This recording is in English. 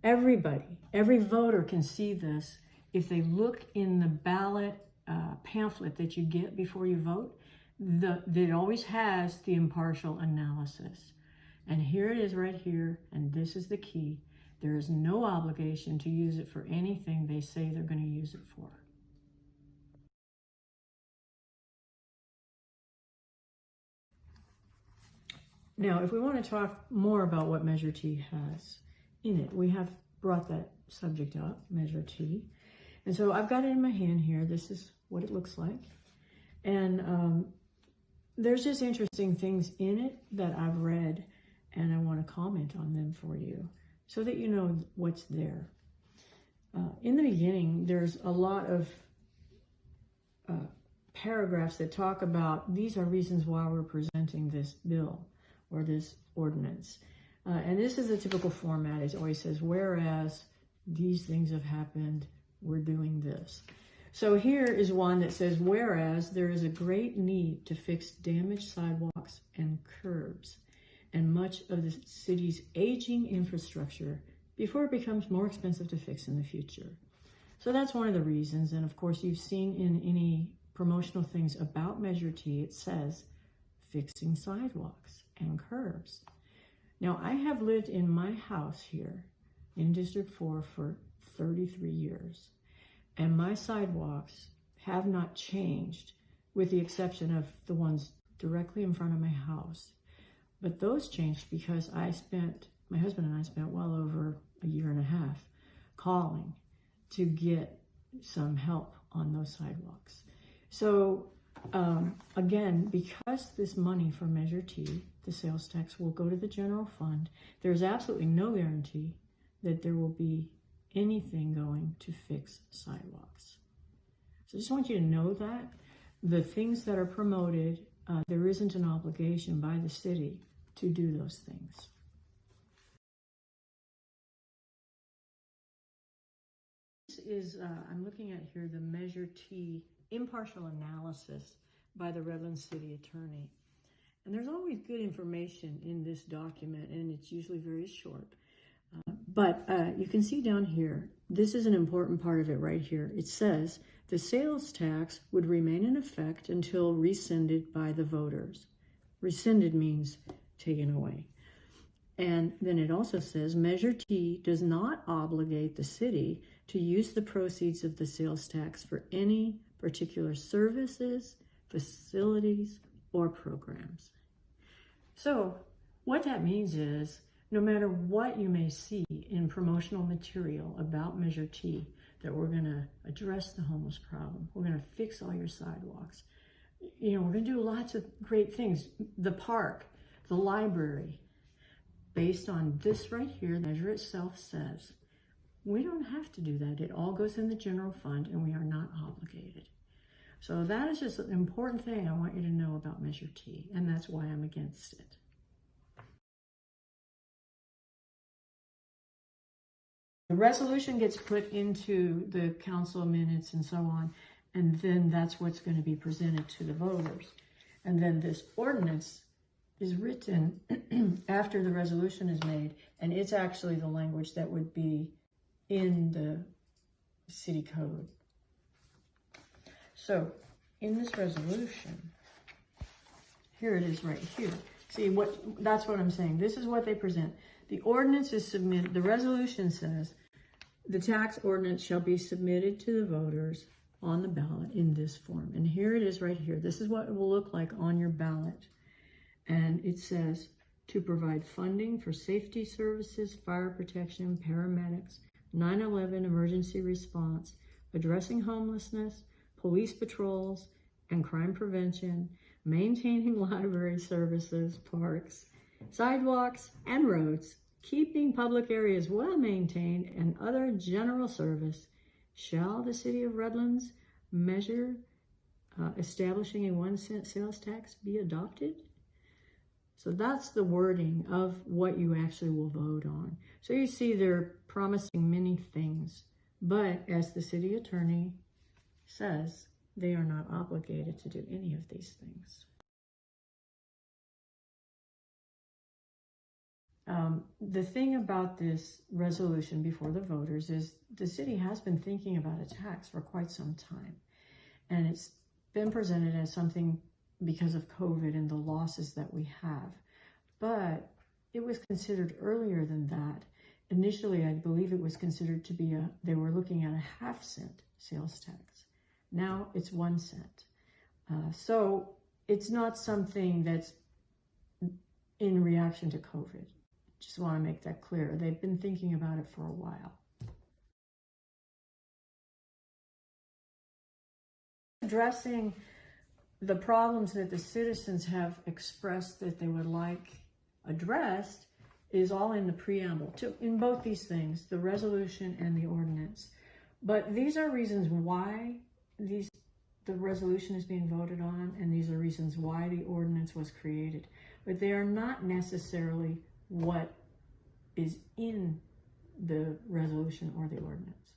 Everybody, every voter can see this if they look in the ballot pamphlet that you get before you vote. It always has the impartial analysis. And here it is right here, and this is the key. There is no obligation to use it for anything they say they're going to use it for. Now, if we want to talk more about what Measure T has in it, we have brought that subject up, Measure T. And so I've got it in my hand here. This is what it looks like. And there's just interesting things in it that I've read, and I want to comment on them for you so that you know what's there. In the beginning, there's a lot of paragraphs that talk about these are reasons why we're presenting this bill or this ordinance. And this is a typical format. It always says, whereas these things have happened, we're doing this. So here is one that says, whereas there is a great need to fix damaged sidewalks and curbs and much of the city's aging infrastructure before it becomes more expensive to fix in the future. So that's one of the reasons. And of course, you've seen in any promotional things about Measure T, it says fixing sidewalks and curbs. Now, I have lived in my house here in District 4 for 33 years, and my sidewalks have not changed with the exception of the ones directly in front of my house. But those changed because my husband and I spent well over a year and a half calling to get some help on those sidewalks. So again, because this money from Measure T, the sales tax, will go to the general fund, there's absolutely no guarantee that there will be anything going to fix sidewalks. So I just want you to know that the things that are promoted, there isn't an obligation by the city to do those things. This is, I'm looking at here, the Measure T impartial analysis by the Redlands City Attorney. And there's always good information in this document, and it's usually very short. But you can see down here, this is an important part of it right here. It says the sales tax would remain in effect until rescinded by the voters. Rescinded means taken away. And then it also says Measure T does not obligate the city to use the proceeds of the sales tax for any particular services, facilities, or programs. So what that means is, no matter what you may see in promotional material about Measure T, that we're going to address the homeless problem, we're going to fix all your sidewalks, we're going to do lots of great things, the park, the library. Based on this right here, the measure itself says, we don't have to do that. It all goes in the general fund and we are not obligated. So that is just an important thing I want you to know about Measure T, and that's why I'm against it. The resolution gets put into the council minutes and so on, and then that's what's going to be presented to the voters. And then this ordinance is written after the resolution is made, and it's actually the language that would be in the city code. So in this resolution, here it is right here. See, that's what I'm saying. This is what they present. The ordinance is submitted, the resolution says, the tax ordinance shall be submitted to the voters on the ballot in this form. And here it is right here. This is what it will look like on your ballot. And it says, to provide funding for safety services, fire protection, paramedics, 9/11 emergency response, addressing homelessness, police patrols, and crime prevention, maintaining library services, parks, sidewalks, and roads, keeping public areas well maintained, and other general service, shall the city of Redlands measure establishing a 1-cent sales tax be adopted? So that's the wording of what you actually will vote on. So you see they're promising many things, but as the city attorney says, they are not obligated to do any of these things. The thing about this resolution before the voters is the city has been thinking about a tax for quite some time. And it's been presented as something because of COVID and the losses that we have. But it was considered earlier than that. Initially, I believe it was considered to be they were looking at a 0.5 cent sales tax. Now it's 1 cent. So it's not something that's in reaction to COVID. Just want to make that clear. They've been thinking about it for a while. Addressing the problems that the citizens have expressed that they would like addressed is all in the preamble, in both these things, the resolution and the ordinance. But these are reasons why the resolution is being voted on, and these are reasons why the ordinance was created. But they are not necessarily what is in the resolution or the ordinance.